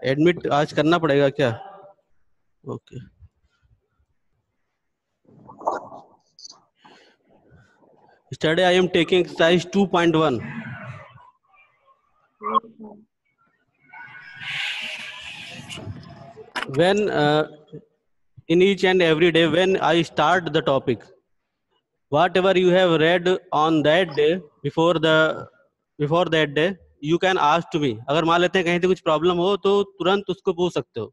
Admit आज करना पड़ेगा क्या? Okay. Yesterday I am taking exercise 2.1. When in each and every day when I start the topic, whatever you have read on that day, before that day, you can ask to me. अगर मान लेते हैं कहीं से कुछ problem हो तो तुरंत उसको पूछ सकते हो।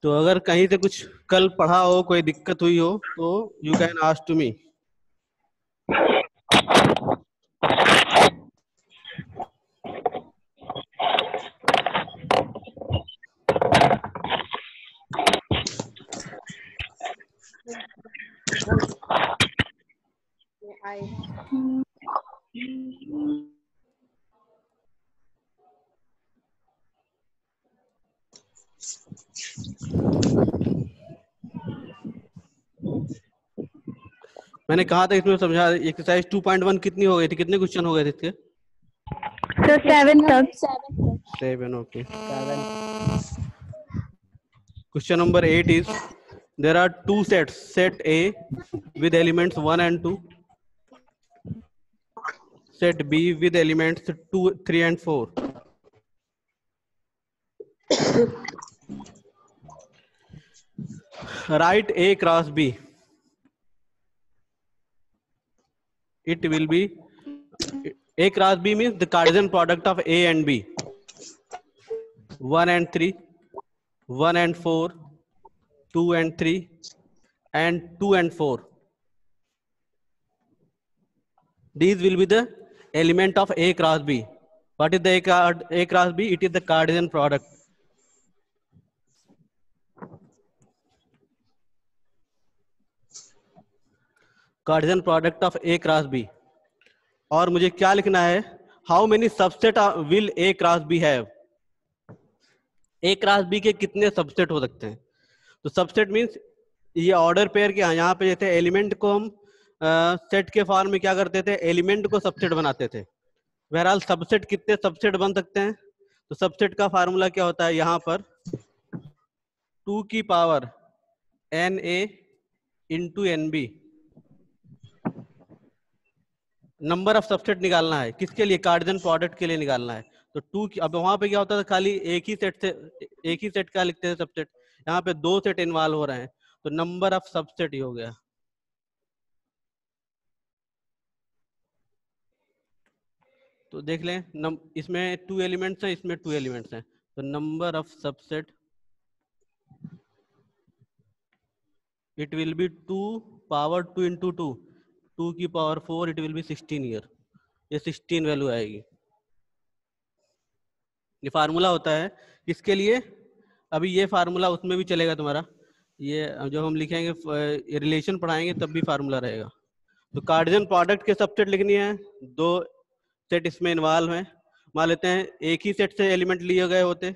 तो अगर कहीं से कुछ कल पढ़ा हो, कोई दिक्कत हुई हो, तो you can ask to me. मैंने कहा था इसमें समझा, एक्सरसाइज 2.1 कितनी हो गई थी, कितने क्वेश्चन हो गए थे इसके? सर 7 तक। 7, okay. Question number 8 is, there are two sets, set A with elements 1 and 2, set B with elements 2, 3 and 4. Write A cross B. It will be, A cross B means the Cartesian product of A and B. 1 and 3, 1 and 4, 2 and 3, and 2 and 4. These will be the element of A cross B. What is the A cross B? It is the Cartesian product. Cartesian product of A cross B. और मुझे क्या लिखना है? How many subset will A cross B have? A cross B के कितने subset हो सकते हैं? तो सबसेट मीन्स ये ऑर्डर पेयर के, यहाँ पे जैसे एलिमेंट को हम सेट के फॉर्म में क्या करते थे, एलिमेंट को सबसेट बनाते थे। बहरहाल सबसेट कितने सबसेट बन सकते हैं? तो सबसेट का फार्मूला क्या होता है? यहाँ पर 2 की power NA into NB, number of subset निकालना है। किसके लिए? कार्टेशियन प्रोडक्ट के लिए निकालना है। तो 2 की, अब वहां पे क्या होता था, खाली एक ही सेट का लिखते थे सबसेट, यहाँ पे 2 सेट इन्वॉल्व हो रहे हैं, तो नंबर ऑफ सबसेट ही हो गया। तो देख लें, इसमें 2 एलिमेंट्स हैं, इसमें 2 एलिमेंट्स हैं, तो number of subset it will B 2 power 2 into 2 की power 4, it will B 16 year. ये 16 वैल्यू आएगी। ये फार्मूला होता है किसके लिए? अभी ये फार्मूला उसमें भी चलेगा तुम्हारा, ये जब हम लिखेंगे रिलेशन पढ़ाएंगे तब भी फार्मूला रहेगा। तो कार्टेशियन प्रोडक्ट के सबसेट लिखनी है, 2 सेट इसमें इन्वॉल्व हैं। मान लेते हैं एक ही सेट से एलिमेंट लिए गए होते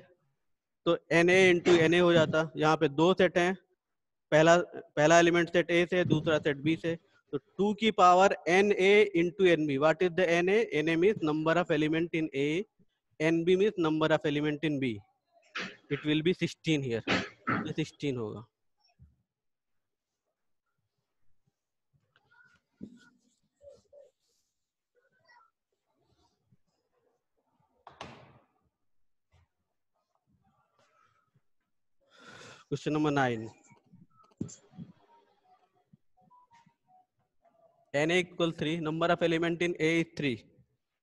तो Na इंटू Na हो जाता। यहाँ पे 2 सेट हैं, पहला एलिमेंट सेट A से, दूसरा सेट B से, तो 2 की power Na into NB। What is the Na? Na means number of element in A, NB means number of element in B। It will B 16 here, ये 16 होगा। Question number 9. Na equals 3. Number of element in A is 3,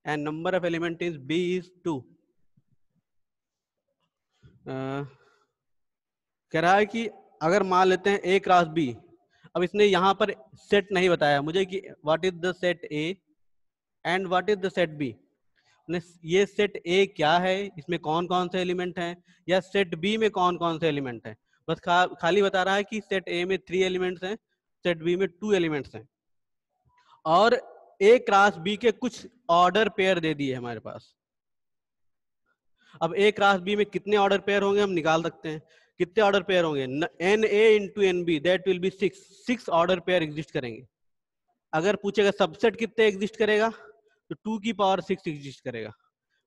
and number of element in B is 2. कह रहा है कि अगर मान लेते हैं A क्रॉस B, अब इसने यहाँ पर सेट नहीं बताया मुझे कि what is the set A and what is the set B। ये सेट A क्या है, इसमें कौन कौन से एलिमेंट हैं, या सेट B में कौन कौन से एलिमेंट हैं। बस खाली बता रहा है कि सेट A में 3 एलिमेंट्स हैं, सेट B में 2 एलिमेंट्स हैं, और A क्रॉस B के कुछ ऑर्डर पेयर दे दिए हमारे पास। अब A क्रॉस B में कितने ऑर्डर पेयर होंगे हम निकाल सकते हैं। कितने ऑर्डर पेयर होंगे? N A into n B, that will be 6 order pair exist करेंगे। अगर पूछेगा सबसेट कितने एग्जिस्ट करेगा, तो 2 की पावर 6 एग्जिस्ट करेगा।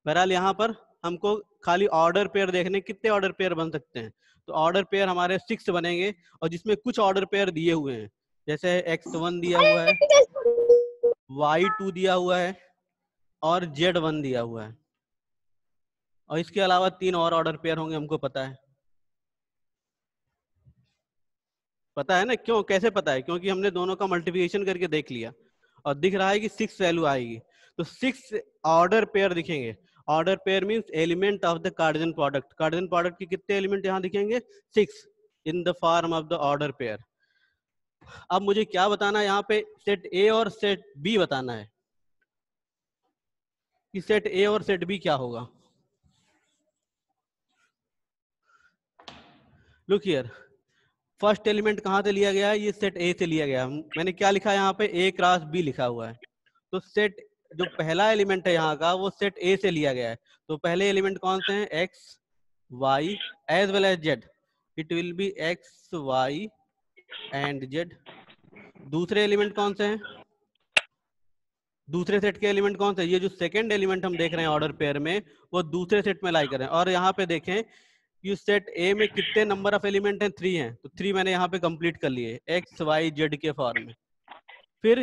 बहरहाल यहाँ पर हमको खाली ऑर्डर पेयर देखने कितने ऑर्डर पेयर बन सकते हैं, तो ऑर्डर पेयर हमारे 6 बनेंगे, और जिसमें कुछ ऑर्डर पेयर दिए हुए हैं, जैसे x1 दिया हुआ है, y2 दिया हुआ है और z1 दिया हुआ है, और इसके अलावा 3 और ऑर्डर पेयर होंगे, हमको पता है। पता है ना क्यों, कैसे पता है? क्योंकि हमने दोनों का मल्टीप्लिकेशन करके देख लिया और दिख रहा है कि 6 वैल्यू आएगी, तो 6 ऑर्डर पेयर दिखेंगे। Order pair means element of the Cartesian product. Cartesian product के कितने एलिमेंट यहाँ दिखेंगे? 6 in the form of the order pair. अब मुझे क्या बताना है यहाँ पे? सेट ए और सेट बी बताना है कि सेट ए और सेट बी क्या होगा। लुक हियर, फर्स्ट एलिमेंट कहाँ से लिया गया है? ये सेट ए से लिया गया। मैंने क्या लिखा है यहाँ पे? ए क्रॉस बी लिखा हुआ है। तो सेट जो पहला एलिमेंट है यहाँ का, वो सेट ए से लिया गया है। तो पहले एलिमेंट कौन से हैं? X, y as well as z. It will be x, y and z. दूसरे एलिमेंट कौन से हैं? दूसरे सेट के एलिमेंट कौन से? ये जो सेकंड एलिमेंट हम देख रहे हैं ऑर्डर पेयर में, वो दूसरे सेट में लाई करें। और यहाँ पे देखें कि सेट ए में कितने नंबर ऑफ एलिमेंट हैं? 3 हैं। तो 3 मैंने यहाँ पे कंप्लीट कर लिए, एक्स वाई जेड के फॉर्म में। फिर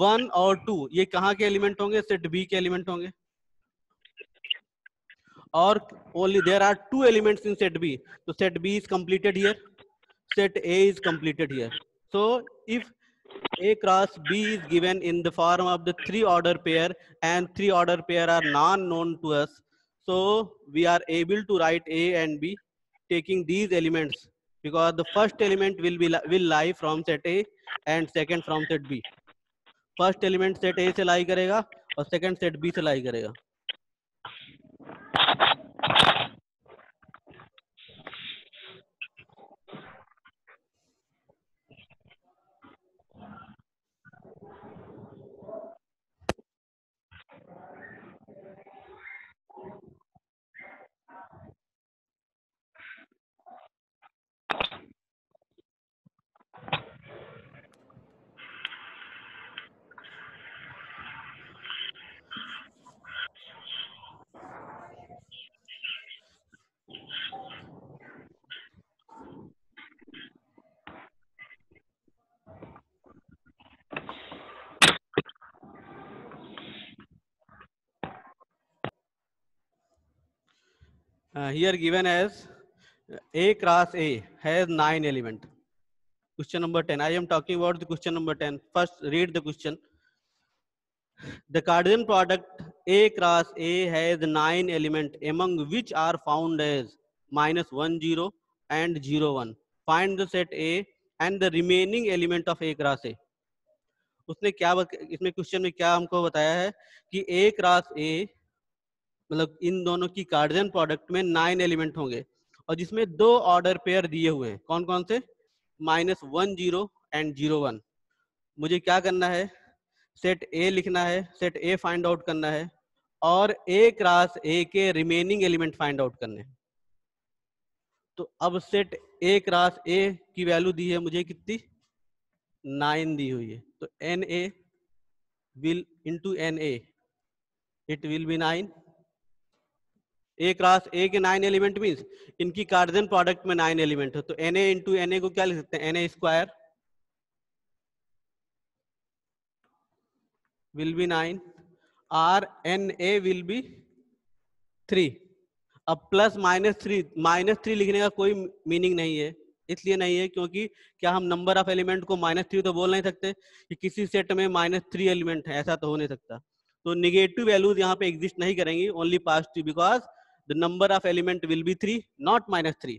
1 और 2 ये कहाँ के एलिमेंट होंगे? सेट बी के एलिमेंट होंगे। और only there are 2 elements in set B, तो set B is completed here, set A is completed here. So if A cross B is given in the form of the 3 order pair and 3 order pair are non-known to us, so we are able to write A and B taking these elements, because the first element will lie from set A and second from set B. First element set A से lie करेगा और second set B से lie करेगा। Here given as A cross A has 9 element. Question number 10. I am talking about the question number 10. First, read the question. The Cartesian product A cross A has 9 element, among which are found as -1 0 and 0 1. Find the set A and the remaining element of A cross A. उसने क्या इसमें question में क्या हमको बताया है कि A cross A मतलब इन दोनों की कार्टेशियन प्रोडक्ट में 9 एलिमेंट होंगे, और जिसमें 2 ऑर्डर पेयर दिए हुए हैं। कौन कौन से? -1 0 एंड 0 1। मुझे क्या करना है? सेट ए लिखना है, सेट ए फाइंड आउट करना है, और ए क्रॉस ए के रिमेनिंग एलिमेंट फाइंड आउट करने हैं। तो अब सेट ए क्रॉस ए की वैल्यू दी है मुझे कितनी? 9 दी हुई है। तो n A will into n A, it will be 9। A cross A के 9 एलिमेंट मीन्स इनकी कार्टेशियन प्रोडक्ट में 9 एलिमेंट है। तो n A into n A को क्या लिख सकते हैं? N A square will be 9 और Na will be 3। अब प्लस -3 लिखने का कोई मीनिंग नहीं है। इसलिए नहीं है क्योंकि क्या हम नंबर ऑफ एलिमेंट को -3 तो बोल नहीं सकते कि किसी सेट में -3 एलिमेंट है, ऐसा तो हो नहीं सकता। तो निगेटिव वैल्यूज यहाँ पे एग्जिस्ट नहीं करेंगी, only positive, because the number of element will be 3 not -3।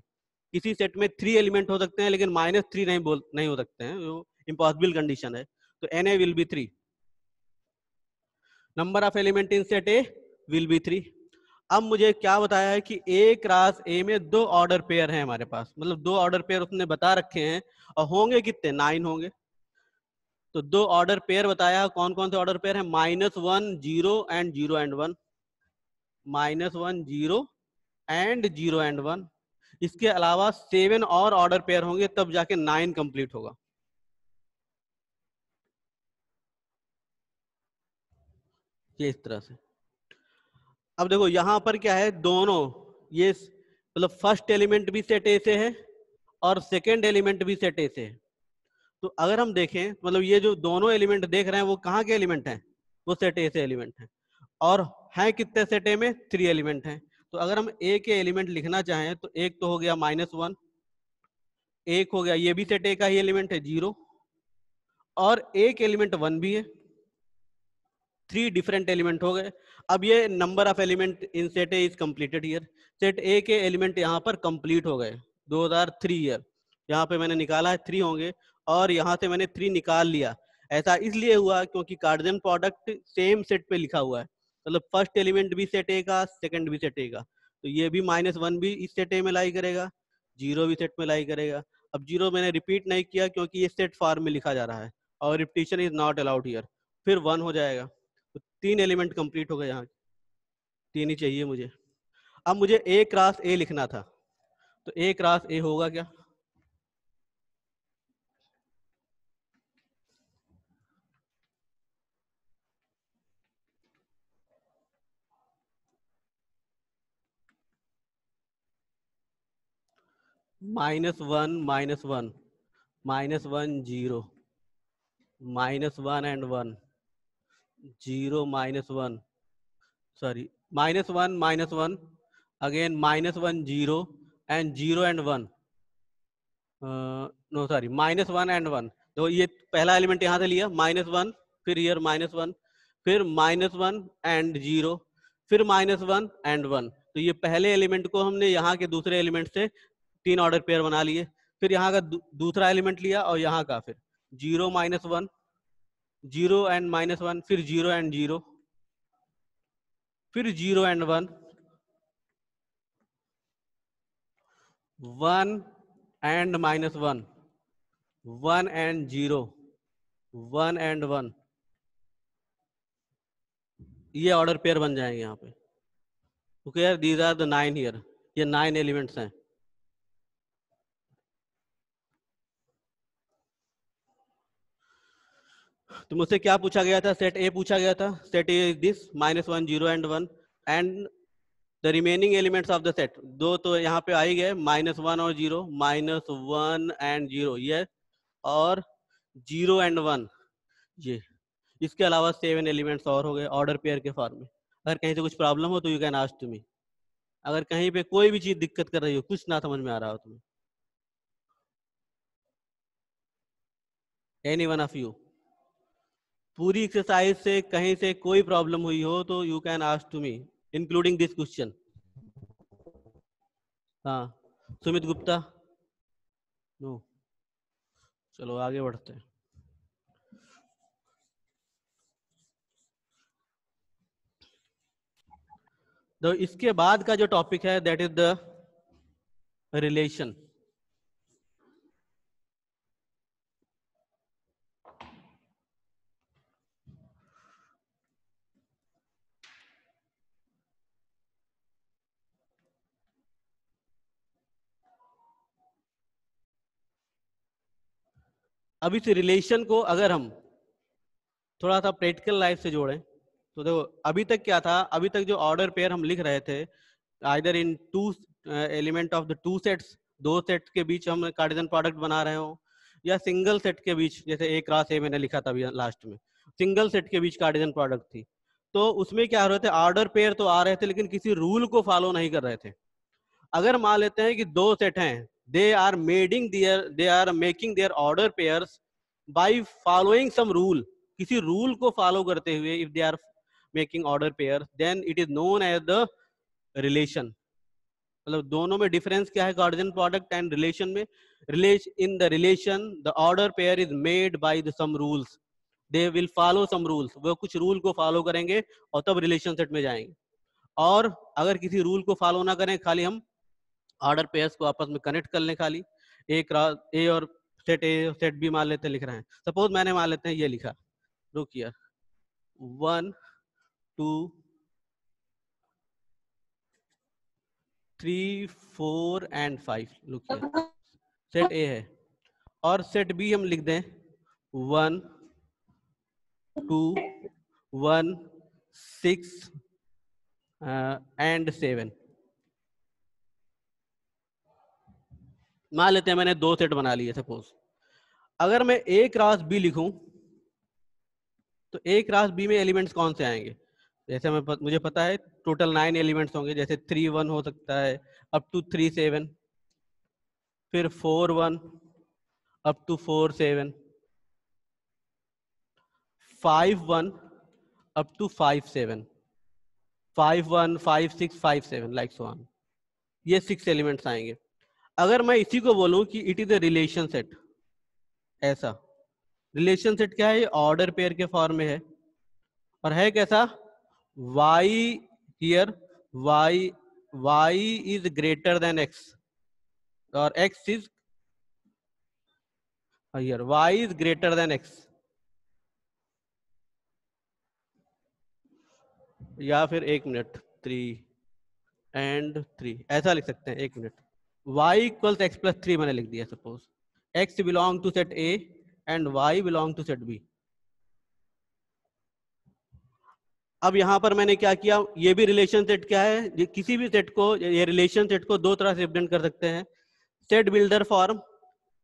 किसी सेट में 3 एलिमेंट हो सकते हैं लेकिन -3 नहीं हो सकते हैं, वो इम्पॉसिबल कंडीशन है। तो Na will be 3। Number of element in set A will be 3। अब मुझे क्या बताया है कि ए क्रॉस ए में 2 ऑर्डर पेयर हैं हमारे पास, मतलब 2 ऑर्डर पेयर उसने बता रखे हैं, और होंगे कितने? 9 होंगे। तो 2 ऑर्डर पेयर बताया, कौन कौन से ऑर्डर पेयर हैं? -1 0 एंड 0 एंड 1। -1 0 and 0 and 1। इसके अलावा 7 और ऑर्डर पेयर होंगे तब जाके 9 कंप्लीट होगा। ये इस तरह से। अब देखो यहां पर क्या है, दोनों ये मतलब फर्स्ट एलिमेंट भी सेट ए से है और सेकेंड एलिमेंट भी सेट ए से है। तो अगर हम देखें मतलब ये जो दोनों एलिमेंट देख रहे हैं वो कहाँ के एलिमेंट हैं, वो सेट ए से एलिमेंट हैं। और हैं कितने सेट ए में, 3 एलिमेंट हैं। तो अगर हम ए के एलिमेंट लिखना चाहें तो एक तो हो गया -1, एक हो गया ये भी सेट ए का ही एलिमेंट है 0, और एक एलिमेंट 1 भी है। 3 डिफरेंट एलिमेंट हो गए। अब ये number of element in set A is completed year. Set ए के एलिमेंट यहाँ पर कंप्लीट हो गए 2003 ईयर। यहाँ पे मैंने निकाला है 3 होंगे और यहाँ से मैंने 3 निकाल लिया। ऐसा इसलिए हुआ क्योंकि कार्टेशियन प्रोडक्ट सेम सेट पे लिखा हुआ है, मतलब फर्स्ट एलिमेंट भी सेट ए का, सेकंड भी सेट ए का। तो ये भी -1 भी इस सेट ए में लाई करेगा, 0 भी सेट में लाई करेगा। अब 0 मैंने रिपीट नहीं किया क्योंकि ये सेट फॉर्म में लिखा जा रहा है और repetition is not allowed here. फिर 1 हो जाएगा। तो 3 एलिमेंट कंप्लीट हो गए, यहाँ 3 ही चाहिए मुझे। अब मुझे ए क्रॉस ए लिखना था, तो ए क्रॉस ए होगा क्या, -1 -1 -1 0 -1 and 1 0 -1, sorry -1 -1 again -1 0 and 0 and 1, no sorry -1 and 1। तो ये पहला एलिमेंट यहाँ से लिया -1, फिर ईयर -1, फिर -1 and 0, फिर -1 and 1। तो ये पहले एलिमेंट को हमने यहाँ के दूसरे एलिमेंट से 3 ऑर्डर पेयर बना लिए। फिर यहाँ का दूसरा एलिमेंट लिया और यहाँ का फिर 0 -1, 0 and -1, फिर 0 and 0, फिर 0 and 1, 1 and -1, 1 and 0, 1 and 1। ये ऑर्डर पेयर बन जाएंगे यहाँ पे। ओके यार, दीज आर द 9 हियर, ये 9 एलिमेंट्स हैं। तो मुझसे क्या पूछा गया था, सेट ए पूछा गया था। Set A is this -1 0 and 1 and the remaining elements of the set. दो तो यहाँ पे आ ही गए, -1 और 0, -1 and 0 ये, और 0 and 1 ये। इसके अलावा 7 एलिमेंट्स और हो गए ऑर्डर पेयर के फॉर्म में। अगर कहीं से कुछ प्रॉब्लम हो तो you can ask to me. अगर कहीं पे कोई भी चीज दिक्कत कर रही हो, कुछ ना समझ में आ रहा हो तुम्हें, एनी वन ऑफ यू, पूरी एक्सरसाइज से कहीं से कोई प्रॉब्लम हुई हो तो you can ask to me including this question. हाँ, सुमित गुप्ता, नो, चलो आगे बढ़ते हैं। तो इसके बाद का जो टॉपिक है दैट इज द रिलेशन। अब इस रिलेशन को अगर हम थोड़ा सा प्रैक्टिकल लाइफ से जोड़ें तो देखो अभी तक क्या था, अभी तक जो ऑर्डर पेयर हम लिख रहे थे either in 2 element of the 2 sets, 2 set के बीच हम कार्टेशियन प्रोडक्ट बना रहे हो, या सिंगल सेट के बीच, जैसे ए क्रॉस ए मैंने लिखा था अभी लास्ट में, सिंगल सेट के बीच कार्टेशियन प्रोडक्ट थी। तो उसमें क्या हो रहे थे, ऑर्डर पेयर तो आ रहे थे लेकिन किसी रूल को फॉलो नहीं कर रहे थे। अगर मान लेते हैं कि 2 सेट हैं, they are making their order pairs by following some rule, किसी रूल को फॉलो करते हुए, if they are making order pair then it is known as the relation. मतलब दोनों में डिफरेंस क्या है कार्टेशियन प्रोडक्ट एंड रिलेशन में, in the relation the order pair is made by the some rules, they will follow some rules, वो कुछ rule को follow करेंगे और तब रिलेशन सेट में जाएंगे। और अगर किसी रूल को फॉलो ना करें, खाली हम ऑर्डर पेयर्स को आपस में कनेक्ट कर लें, खाली ए और सेट बी मान लेते लिख रहे हैं। सपोज मैंने मान लेते हैं ये लिखा, रुकिए, 1 2 3, 4 and 5, लुक हियर, सेट ए है, और सेट बी हम लिख दें 1, 2, 1, 6 एंड 7। मान लेते हैं मैंने 2 सेट बना लिए सपोज। अगर मैं ए क्रॉस बी लिखूं तो ए क्रॉस बी में एलिमेंट्स कौन से आएंगे? जैसे मुझे पता है टोटल 9 एलिमेंट्स होंगे, जैसे 3, 1 हो सकता है अप टू 3, 7, फिर 4, 1 up to 4, 7, 5, 1 up to 5, 7, 5, 1, 5, 6, 5, 7 like so on. ये 6 एलिमेंट्स आएंगे। अगर मैं इसी को बोलूं कि it is a relation set, ऐसा रिलेशन सेट क्या है? ऑर्डर पेयर के फॉर्म में है, और है कैसा? y here y is greater than x, और x is here y is greater than x, या फिर 1 मिनट 3 एंड 3 ऐसा लिख सकते हैं। 1 minute, y equals x plus 3 मैंने लिख दिया suppose. x belong to set a and y belong to set b। अब यहां पर मैंने क्या किया, ये भी रिलेशन सेट क्या है, ये किसी भी सेट को, ये रिलेशन सेट को 2 तरह से रिप्रेजेंट कर सकते हैं, सेट बिल्डर फॉर्म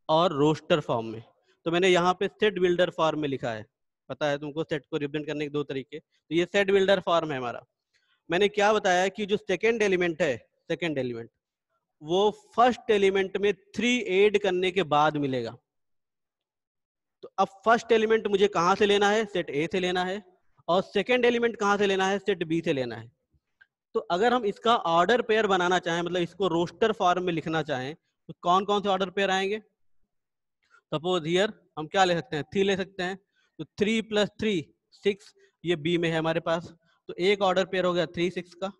और रोस्टर फॉर्म में। तो मैंने यहाँ पे सेट बिल्डर फॉर्म में लिखा है, पता है तुमको सेट को रिप्रेजेंट करने के 2 तरीके। तो ये सेट बिल्डर फॉर्म है हमारा। मैंने क्या बताया कि जो सेकेंड एलिमेंट है, सेकेंड एलिमेंट वो फर्स्ट एलिमेंट में 3 ऐड करने के बाद मिलेगा। तो अब फर्स्ट एलिमेंट मुझे कहां से लेना है? सेट ए से लेना है, और सेकेंड एलिमेंट कहां से लेना है? सेट बी से लेना है। तो अगर हम इसका ऑर्डर पेयर बनाना चाहें, मतलब इसको रोस्टर फॉर्म में लिखना चाहें, तो कौन कौन से ऑर्डर पेयर आएंगे? सपोज हियर हम क्या ले सकते हैं? 3 ले सकते हैं। तो 3 + 3 6, ये बी में है हमारे पास, तो एक ऑर्डर पेयर हो गया 3, 6 का।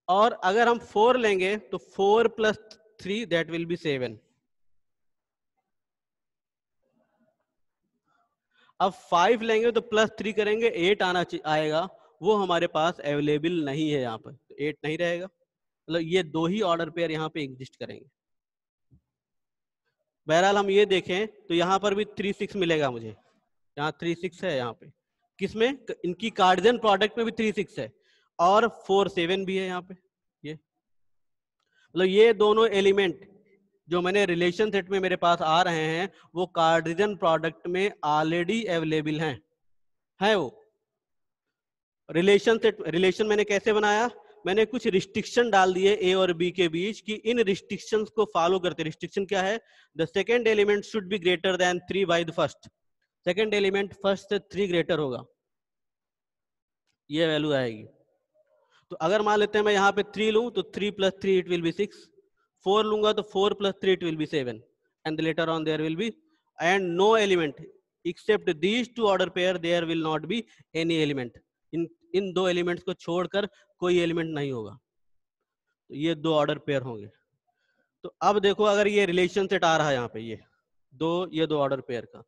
और अगर हम 4 लेंगे तो 4 + 3 दैट विल बी 7। अब 5 लेंगे तो +3 करेंगे 8 आएगा, वो हमारे पास अवेलेबल नहीं है यहाँ पर, तो 8 नहीं रहेगा। मतलब ये 2 ही ऑर्डर पेयर यहाँ पे एग्जिस्ट करेंगे। बहरहाल हम ये देखें तो यहाँ पर भी 3, 6 मिलेगा मुझे, यहाँ 3, 6 है यहाँ पे, किसमें? इनकी कार्डियन प्रोडक्ट में भी 3, 6 है, और 4, 7 भी है यहाँ पे। ये मतलब ये दोनों एलिमेंट जो मैंने रिलेशन सेट में मेरे पास आ रहे हैं, वो कार्डियन प्रोडक्ट में ऑलरेडी अवेलेबल हैं, है वो। रिलेशन सेट, रिलेशन मैंने कैसे बनाया? मैंने कुछ रिस्ट्रिक्शन डाल दिए ए और बी के बीच, कि इन रिस्ट्रिक्शंस को फॉलो करते। रिस्ट्रिक्शन क्या है? The second element should be greater than 3 by the first. Second element first से 3 ग्रेटर होगा, ये वैल्यू आएगी। तो अगर मान लेते हैं मैं यहाँ पे 3 लूं तो 3 + 3 इट विल बी 6, 4 लूंगा तो 4 + 3 it will be 7, and later on there will be, and no element except these 2 order pair there will not be any element. इन 2 एलिमेंट्स को छोड़कर कोई एलिमेंट नहीं होगा, तो ये 2 ऑर्डर पेयर होंगे। तो अब देखो, अगर ये रिलेशन सेट आ रहा है यहाँ पे, ये 2 ऑर्डर पेयर का,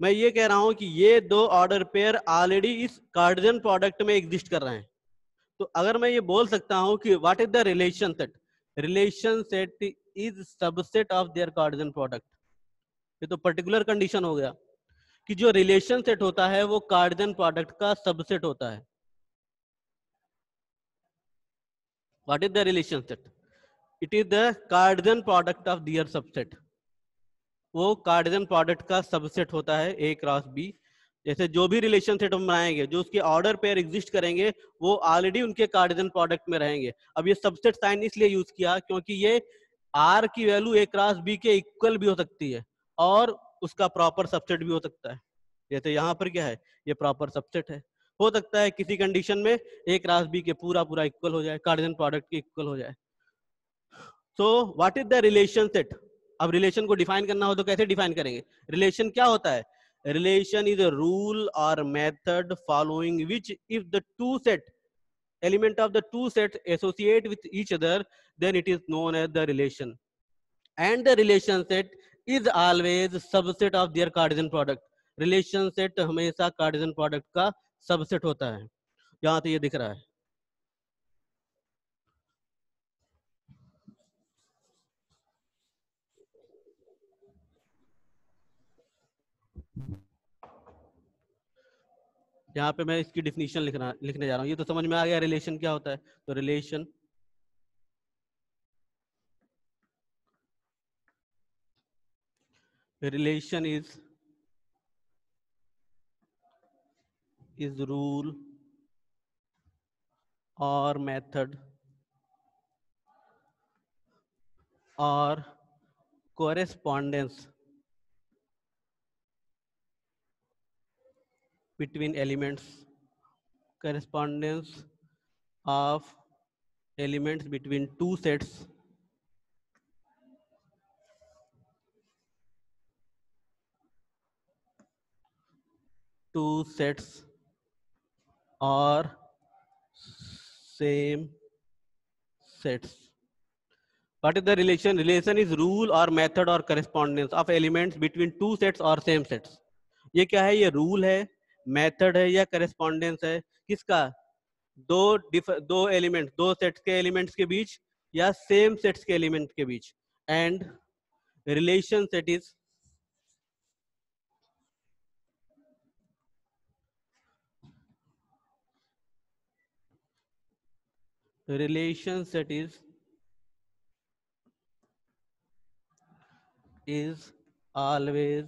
मैं ये कह रहा हूं कि ये 2 ऑर्डर पेयर ऑलरेडी इस कार्डियन प्रोडक्ट में एग्जिस्ट कर रहे हैं। तो अगर मैं ये बोल सकता हूं कि what is the relation set? Relation set is subset of their Cartesian product. ये तो पर्टिकुलर कंडीशन हो गया कि जो रिलेशन सेट होता है वो कार्डियन प्रोडक्ट का सबसेट होता है। What is the relation set? It is the Cartesian product of their subset. वो कार्डियन प्रोडक्ट का सबसेट होता है ए क्रॉस बी। जैसे जो भी रिलेशन सेट हम बनाएंगे, जो उसके ऑर्डर पेयर एग्जिस्ट करेंगे, वो ऑलरेडी उनके कार्डियन प्रोडक्ट में रहेंगे। अब ये सबसेट साइन इसलिए यूज किया क्योंकि ये आर की वैल्यू ए क्रॉस बी के इक्वल भी हो सकती है, और उसका प्रॉपर सबसेट भी हो सकता है। जैसे यहाँ पर क्या है, ये प्रॉपर सबसेट है। हो सकता है किसी कंडीशन में ए क्रॉस बी के पूरा पूरा इक्वल हो जाए, कार्डियन प्रोडक्ट के इक्वल हो जाए। So what is the relation set? अब रिलेशन को डिफाइन करना हो तो कैसे डिफाइन करेंगे? रिलेशन क्या होता है? Relation is a rule or method following which if the two element of the two sets associate with each other, then it is known as the relation. And the relation set is always subset of their Cartesian product. Relation set हमेशा Cartesian product का subset होता है। यहाँ तो ये दिख रहा है। यहाँ पे मैं इसकी डिफिनीशन लिखने जा रहा हूँ। ये तो समझ में आ गया रिलेशन क्या होता है। तो रिलेशन इज रूल और मेथड और correspondence between elements, correspondence of elements between two sets or same sets. What is the relation? Relation is rule or method or correspondence of elements between two sets or same sets. ये क्या है? ये rule है, method है या correspondence है? किसका? दो एलिमेंट, दो सेट्स के एलिमेंट्स के बीच या सेम सेट्स के एलिमेंट के बीच. And relation set is relation set is always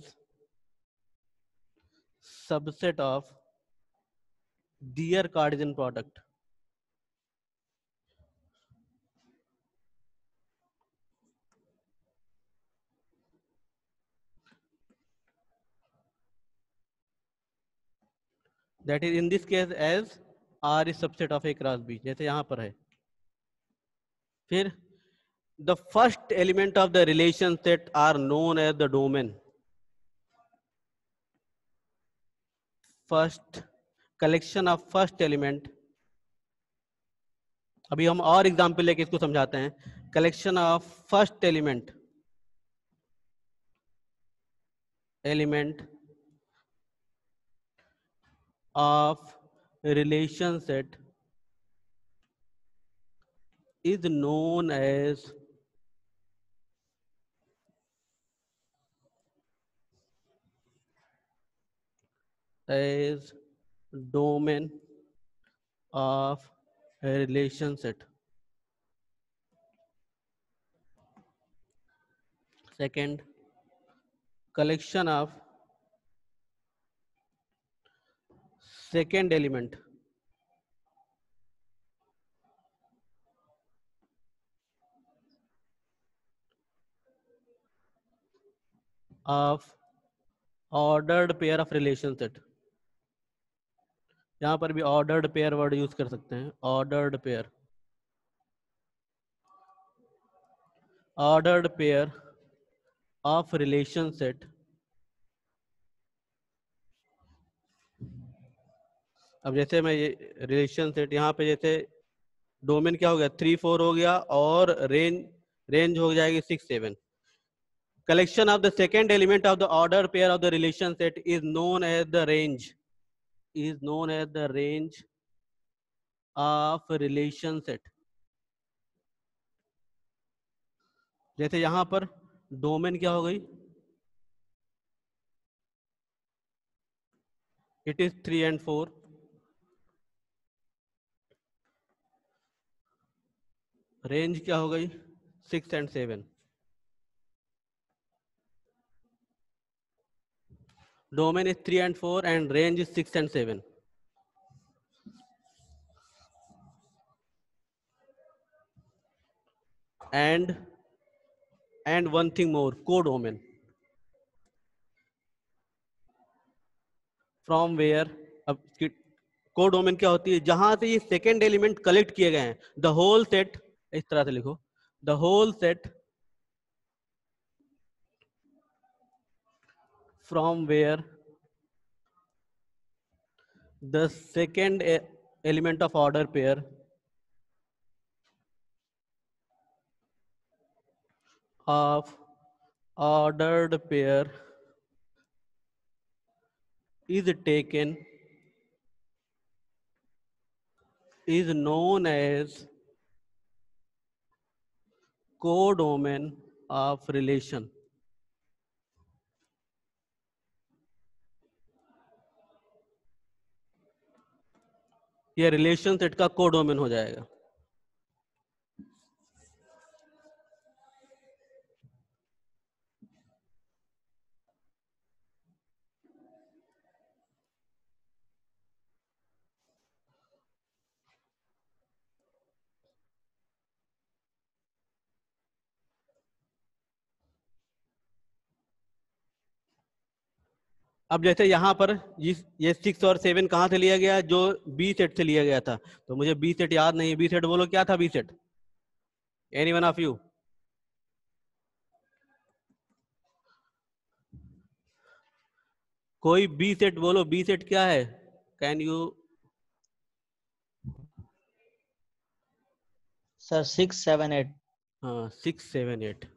subset of their Cartesian product. That is in this case as R is subset of A cross B, जैसे यहाँ पर है. फिर the first element of the relation set are known as the domain. First collection of first element. अभी हम और example लेके इसको समझाते हैं. Collection of first element of relation set is known as domain of a relation set. Second, collection of second element of ordered pair of relation set. यहाँ पर भी ordered pair वर्ड यूज कर सकते हैं. ordered pair of relation set. अब जैसे मैं ये रिलेशन सेट यहाँ पे जैसे डोमेन क्या हो गया 3 4 हो गया और रेंज हो जाएगी 6 7. Collection of the second element of the ordered pair of the relation set is known as the range. Is known as the range of relation set. जैसे यहाँ पर डोमेन क्या हो गई? It is 3 and 4. रेंज क्या हो गई? 6 and 7. Domain is 3 and 4 and range is 6 and 7. And one thing more, codomain. From where, अब कोडोमेन क्या होती है? जहां से ये सेकेंड एलिमेंट कलेक्ट किए गए हैं. द होल सेट, इस तरह से लिखो, the whole set from where the second element of order pair of ordered pair is taken is known as codomain of relation. ये रिलेशन सेट का कोडोमेन हो जाएगा। अब जैसे यहाँ पर ये 6 और 7 कहाँ से लिया गया, जो बी सेट से लिया गया था। तो मुझे बी सेट याद नहीं है, बी सेट बोलो क्या था B set, any one of you? कोई बी सेट बोलो, बी सेट क्या है, कैन यू? सर 6 7 8। हाँ 6 7 8।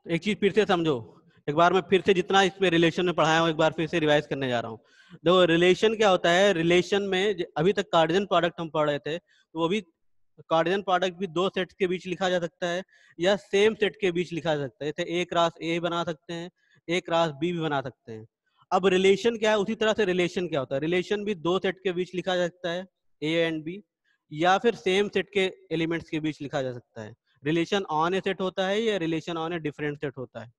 एक चीज फिर से समझो, एक बार मैं फिर से जितना इसमें रिलेशन में पढ़ाया हूँ एक बार फिर से रिवाइज करने जा रहा हूँ। देखो रिलेशन क्या होता है, रिलेशन में अभी तक कार्डियन प्रोडक्ट हम पढ़ रहे थे, तो वो भी कार्डियन प्रोडक्ट भी दो सेट्स के बीच लिखा जा सकता है या सेम सेट के बीच लिखा जा सकता है। जैसे ए क्रॉस ए बना सकते हैं, ए क्रॉस बी भी बना सकते हैं। अब रिलेशन क्या है, उसी तरह से रिलेशन क्या होता है, रिलेशन भी दो सेट के बीच लिखा जा सकता है ए एंड बी, या फिर सेम सेट के एलिमेंट्स के बीच लिखा जा सकता है। रिलेशन ऑन ए सेट होता है या relation on a different set होता है।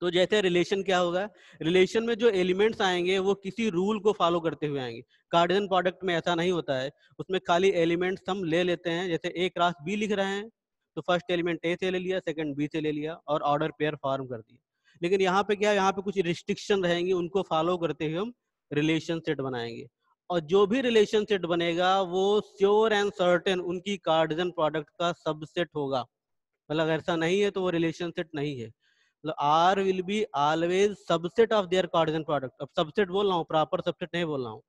तो जैसे रिलेशन क्या होगा, रिलेशन में जो एलिमेंट्स आएंगे वो किसी रूल को फॉलो करते हुए आएंगे। कार्डियन प्रोडक्ट में ऐसा नहीं होता है, उसमें खाली एलिमेंट्स हम ले लेते हैं। जैसे ए क्रॉस बी लिख रहे हैं तो फर्स्ट एलिमेंट ए से ले लिया, सेकंड बी से ले लिया और ऑर्डर पेयर फॉर्म कर दिया। लेकिन यहाँ पे क्या है, यहाँ पे कुछ रिस्ट्रिक्शन रहेंगी, उनको फॉलो करते हुए हम रिलेशन सेट बनाएंगे। और जो भी रिलेशन सेट बनेगा वो श्योर एंड सर्टेन उनकी कार्डियन प्रोडक्ट का सबसेट होगा। मतलब ऐसा नहीं है तो वो रिलेशन सेट नहीं है। मतलब R will be always subset of their Cartesian product. अब सबसेट बोल रहा हूँ, प्रॉपर सबसेट नहीं बोल रहा हूँ।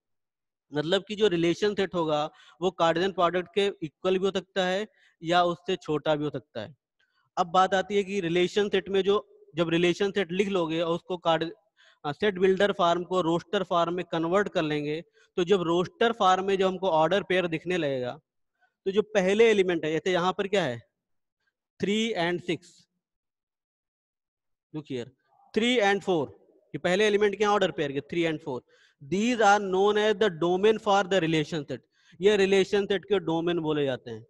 मतलब कि जो रिलेशन सेट होगा वो कार्डियन प्रोडक्ट के इक्वल भी हो सकता है या उससे छोटा भी हो सकता है। अब बात आती है कि रिलेशन सेट में जो जब रिलेशन सेट लिख लोगे और उसको कार्ड सेट बिल्डर फार्म को रोस्टर फार्म में कन्वर्ट कर लेंगे, तो जब रोस्टर फार्म में जो हमको ऑर्डर पेयर दिखने लगेगा, तो जो पहले एलिमेंट है, जैसे यहाँ पर क्या है 3 and 6, look here 3 and 4, ये पहले एलिमेंट क्या ऑर्डर पेयर के 3 and 4, these are known as the domain for the relation set। ये रिलेशन सेट के डोमेन बोले जाते हैं।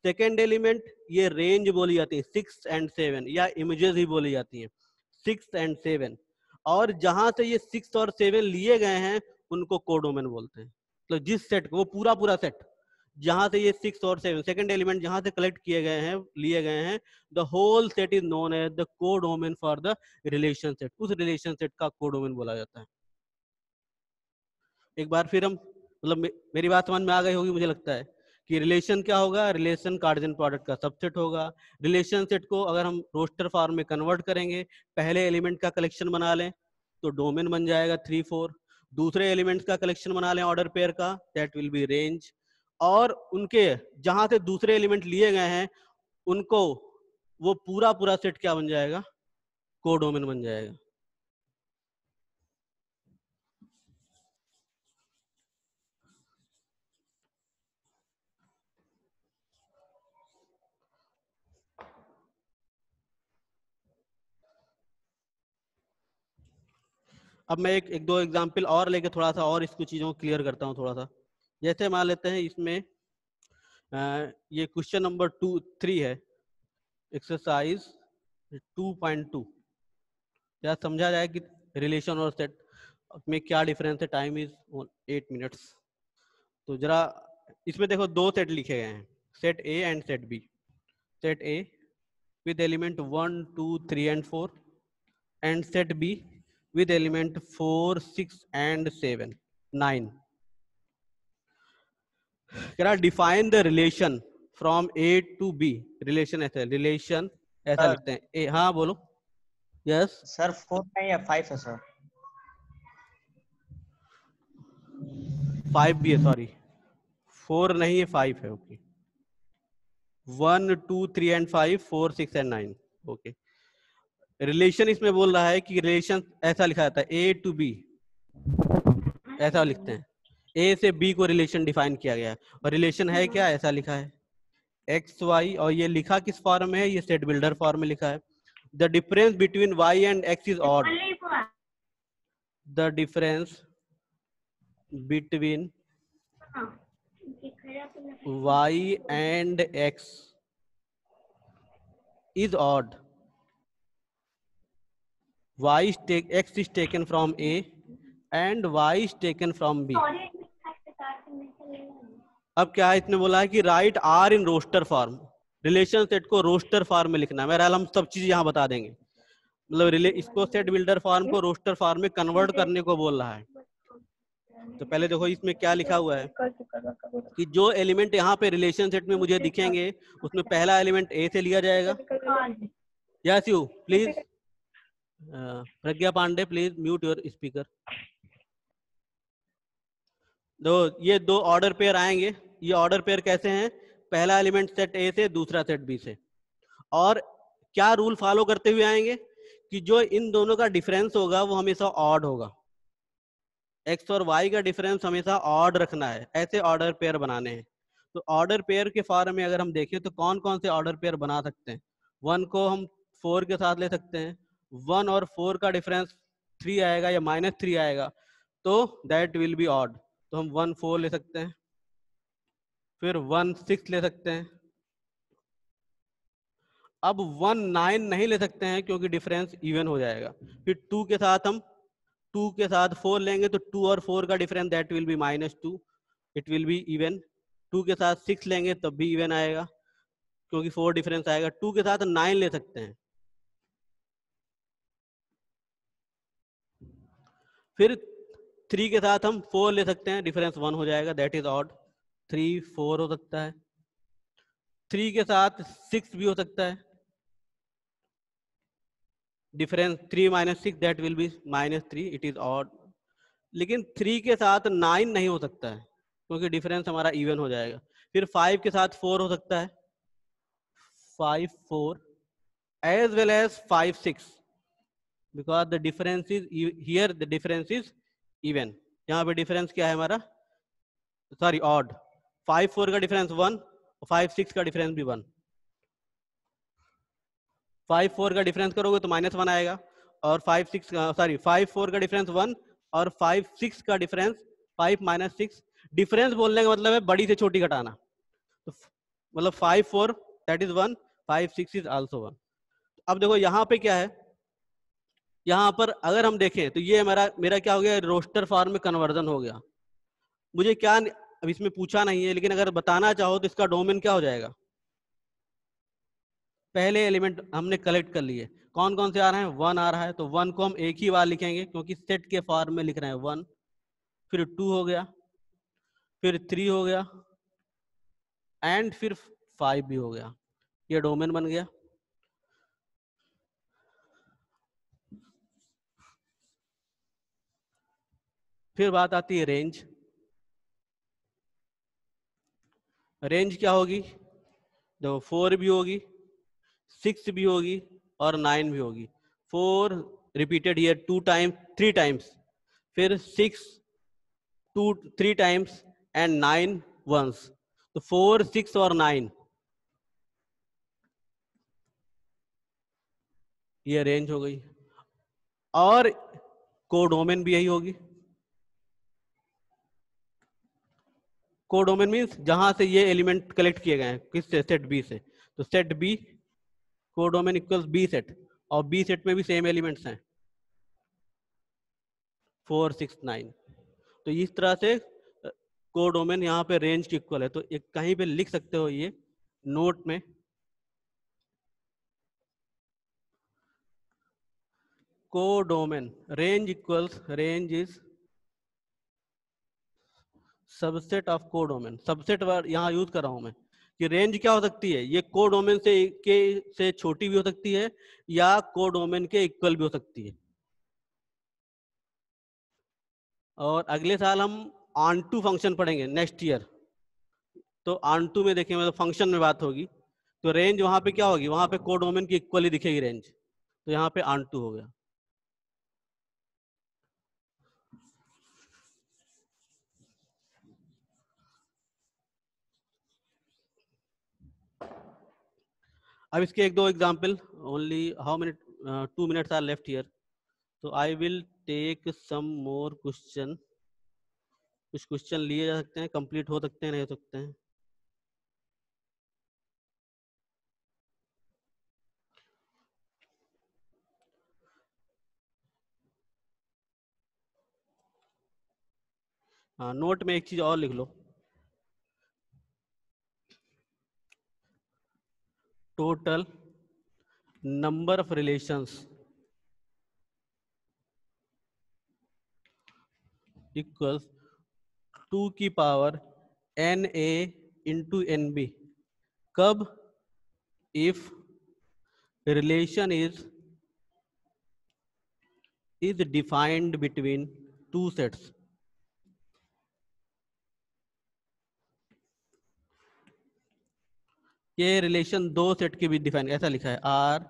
सेकेंड एलिमेंट ये रेंज बोली जाती है 6 and 7, या इमेजेस ही बोली जाती हैं 6 and 7। और जहां से ये 6 और 7 लिए गए हैं उनको कोडोमेन बोलते हैं। तो जिस सेट को, वो पूरा पूरा सेट जहां से ये 6 और 7 सेकंड एलिमेंट जहां से कलेक्ट किए गए हैं, लिए गए हैं, the whole set is known as the codomain for the relation set. उस रिलेशन सेट का कोडोमेन बोला जाता है। एक बार फिर हम, मतलब मेरी बात समझ में आ गई होगी मुझे लगता है कि रिलेशन क्या होगा, रिलेशन कार्डियन प्रोडक्ट का सबसेट होगा। रिलेशन सेट को अगर हम रोस्टर फॉर्म में कन्वर्ट करेंगे, पहले एलिमेंट का कलेक्शन बना लें तो डोमेन बन जाएगा 3 4, दूसरे एलिमेंट्स का कलेक्शन बना लें ऑर्डर पेयर का, दैट विल बी रेंज, और उनके जहां से दूसरे एलिमेंट लिए गए हैं उनको वो पूरा पूरा सेट क्या बन जाएगा, कोडोमेन बन जाएगा। अब मैं एक दो एग्जांपल और लेके थोड़ा सा और इसको चीजों को क्लियर करता हूँ थोड़ा सा। जैसे मान लेते हैं इसमें ये क्वेश्चन नंबर 3 है, एक्सरसाइज 2.2। क्या समझा जाए कि रिलेशन और सेट में क्या डिफरेंस है। Time is 8 minutes. तो जरा इसमें देखो दो सेट लिखे गए हैं, set A and set B. Set A with element 1 2 3 and 4 and set B with element 4 6 and 7 9। क्या define the relation from A to B। Relation ऐसा, रिलेशन ऐसा लिखते हैं ए। हाँ बोलो। यस सर 4 नहीं है 5 है सर। 5 भी है, सॉरी 4 नहीं है 5 है। Okay 1 2 3 and 5 4 6 and 9। Okay relation इसमें बोल रहा है कि रिलेशन ऐसा लिखा जाता है ए टू बी, ऐसा लिखते हैं ए से बी को रिलेशन डिफाइन किया गया है। और रिलेशन है क्या, ऐसा लिखा है एक्स वाई, और ये लिखा किस फॉर्म में है, ये सेट बिल्डर फॉर्म में लिखा है। The difference between y and x is odd. The difference between y and x is odd, x is taken from a and y is taken from b. अब क्या है, इसने बोला है कि write R in roster form, relation set को roster form में लिखना है। बहरहाल हम सब चीज यहाँ बता देंगे, मतलब इसको सेट बिल्डर फॉर्म को रोस्टर फॉर्म में कन्वर्ट करने को बोल रहा है। तो पहले देखो इसमें क्या लिखा हुआ है कि जो एलिमेंट यहाँ पे रिलेशन सेट में मुझे दिखेंगे उसमें पहला एलिमेंट ए से लिया जाएगा। Yes you please, Pragya Pandey please mute your speaker. ये दो ऑर्डर पेयर आएंगे। ये ऑर्डर पेयर कैसे हैं, पहला एलिमेंट सेट ए से, दूसरा सेट बी से। और क्या रूल फॉलो करते हुए आएंगे कि जो इन दोनों का डिफरेंस होगा वो हमेशा ऑड होगा। एक्स और वाई का डिफरेंस हमेशा ऑड रखना है, ऐसे ऑर्डर पेयर बनाने हैं। तो ऑर्डर पेयर के फॉर्म में अगर हम देखें तो कौन कौन से ऑर्डर पेयर बना सकते हैं। 1 को हम 4 के साथ ले सकते हैं, 1 और 4 का डिफरेंस 3 आएगा या -3 आएगा, तो दैट विल बी ऑड। तो हम 1 4 ले सकते हैं, फिर 1 6 ले सकते हैं। अब 1 9 नहीं ले सकते हैं क्योंकि डिफरेंस इवन हो जाएगा। फिर 2 के साथ हम 2 के साथ 4 लेंगे तो 2 और 4 का difference that will B -2, it will be even. 2 के साथ 6 लेंगे तब भी इवन आएगा क्योंकि 4 डिफरेंस आएगा। 2 के साथ 9 ले सकते हैं। फिर 3 के साथ हम 4 ले सकते हैं, डिफरेंस 1 हो जाएगा, दैट इज ऑड। 3 4 हो सकता है। 3 के साथ 6 भी हो सकता है, difference 3 -6 that will B -3, it is odd. लेकिन 3 के साथ 9 नहीं हो सकता है क्योंकि डिफरेंस हमारा इवन हो जाएगा। फिर 5 के साथ 4 हो सकता है, 5 4 as well as 5 6 because the difference is here, the difference is even. यहाँ पे डिफरेंस क्या है हमारा, सॉरी ऑड। 5 4 का डिफरेंस 1 और 5 6 का डिफरेंस भी 1। 5 4 का डिफरेंस करोगे तो -1 आएगा, और 5 6 सॉरी 5 4 का डिफरेंस 1 और 5 6 का डिफरेंस 5 -6। डिफरेंस बोलने का मतलब है बड़ी से छोटी घटाना। तो मतलब 5 4 दैट इज 1, 5 6 इज आल्सो 1। अब देखो यहाँ पे क्या है, यहाँ पर अगर हम देखें तो ये मेरा क्या हो गया, रोस्टर फॉर्म में कन्वर्जन हो गया। मुझे क्या अब इसमें पूछा नहीं है, लेकिन अगर बताना चाहो तो इसका डोमेन क्या हो जाएगा। पहले एलिमेंट हमने कलेक्ट कर लिए, कौन कौन से आ रहे हैं, 1 आ रहा है, तो 1 को हम एक ही बार लिखेंगे क्योंकि सेट के फॉर्म में लिख रहे हैं 1। फिर 2 हो गया, फिर 3 हो गया, एंड फिर 5 भी हो गया। ये डोमेन बन गया। फिर बात आती है रेंज। रेंज क्या होगी, देखो 4 भी होगी, 6 भी होगी और 9 भी होगी। 4 रिपीटेड हियर 2 टाइम्स 3 टाइम्स, फिर 6 2 3 टाइम्स एंड 9 वंस। तो 4 6 और 9 ये रेंज हो गई। और कोडोमेन भी यही होगी। कोडोमेन मीन्स जहां से ये एलिमेंट कलेक्ट किए गए हैं, किससे, सेट बी से। तो set B codomain equals B set, और बी सेट में भी सेम एलिमेंट्स हैं 4 6 9। तो इस तरह से कोडोमेन यहाँ पे रेंज की इक्वल है। तो एक कहीं पे लिख सकते हो ये नोट में, codomain range equals, range is subset of codomain. Subset word यहाँ यूज कर रहा हूं मैं कि रेंज क्या हो सकती है, ये कोडोमेन से छोटी भी हो सकती है या कोडोमेन के इक्वल भी हो सकती है। और अगले साल हम ऑनटू फंक्शन पढ़ेंगे नेक्स्ट ईयर, तो ऑनटू में देखें मतलब फंक्शन में बात होगी, तो रेंज वहां पे क्या होगी, वहां पे कोडोमेन की इक्वल ही दिखेगी रेंज। तो यहाँ पे ऑनटू हो गया। अब इसके एक दो example, only how many 2 minutes are left here, so I will take some more question. कुछ क्वेश्चन लिए जा सकते हैं, कंप्लीट हो सकते हैं, नहीं हो सकते हैं। हाँ, नोट में एक चीज और लिख लो, total number of relations equals 2 की पावर NA इंटू NB। कब? If relation is defined between two sets। ये रिलेशन दो सेट के बीच डिफाइन, ऐसा लिखा है, R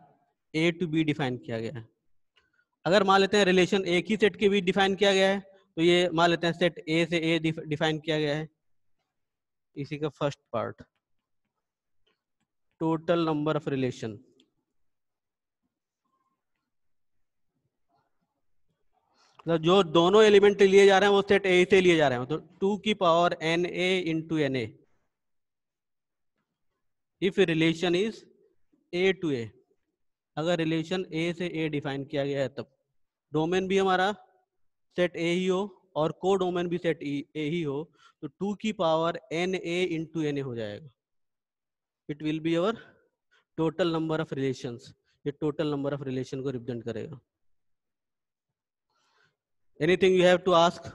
A to B define किया गया है। अगर मान लेते हैं रिलेशन एक ही सेट के बीच डिफाइन किया गया है, तो ये मान लेते हैं सेट ए से ए डिफाइन किया गया है। इसी का first part, total number of relation, मतलब जो दोनों एलिमेंट लिए जा रहे हैं वो सेट ए से लिए जा रहे हैं, तो 2 की power NA into NA if relation is A to A. अगर रिलेशन ए से ए डिफाइन किया गया है, तब डोमेन भी हमारा सेट ए ही हो और को डोमेन भी सेट ए ही हो, तो 2 की पावर NA इंटू NA हो जाएगा। It will be our total number of relations. ये टोटल नंबर ऑफ रिलेशन को रिप्रेजेंट करेगा। Anything you have to ask?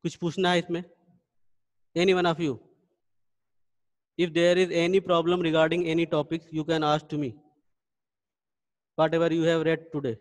कुछ पूछना है इसमें? Any one of you? If there is any problem regarding any topics, you can ask to me, whatever you have read today.